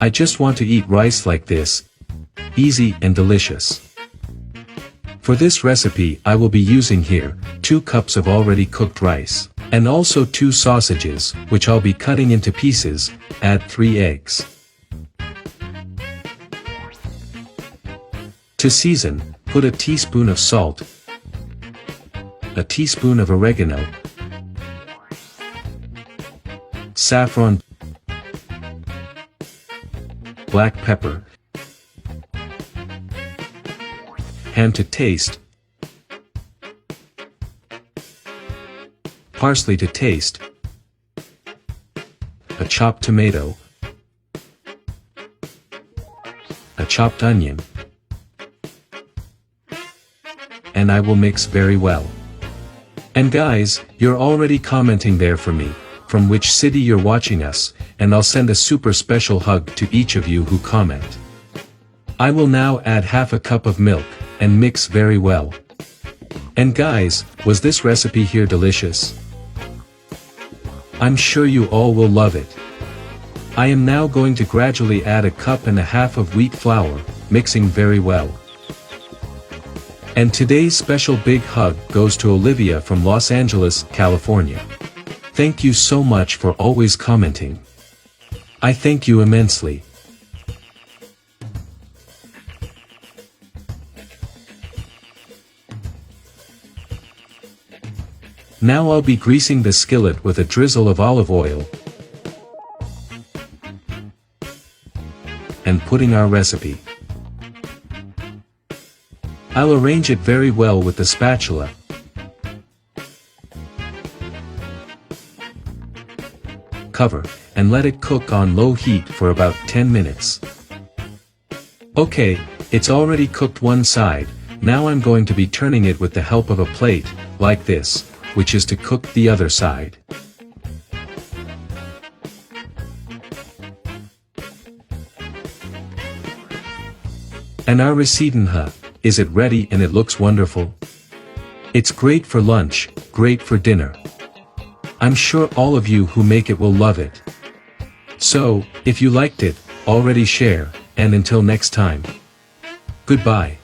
I just want to eat rice like this. Easy and delicious. For this recipe I will be using here, 2 cups of already cooked rice, and also 2 sausages, which I'll be cutting into pieces, add 3 eggs. To season, put a teaspoon of salt, a teaspoon of oregano, saffron, black pepper, ham to taste, parsley to taste, a chopped tomato, a chopped onion, and I will mix very well. And guys, you're already commenting there for me, from which city you're watching us, and I'll send a super special hug to each of you who comment. I will now add half a cup of milk, and mix very well. And guys, was this recipe here delicious? I'm sure you all will love it. I am now going to gradually add a cup and a half of wheat flour, mixing very well. And today's special big hug goes to Olivia from Los Angeles, California. Thank you so much for always commenting. I thank you immensely. Now I'll be greasing the skillet with a drizzle of olive oil and putting our recipe. I'll arrange it very well with the spatula. Cover, and let it cook on low heat for about 10 minutes. Okay, it's already cooked one side, now I'm going to be turning it with the help of a plate, like this, which is to cook the other side. And our receitinha, is it ready? And it looks wonderful. It's great for lunch, great for dinner. I'm sure all of you who make it will love it. So, if you liked it, already share, and until next time. Goodbye.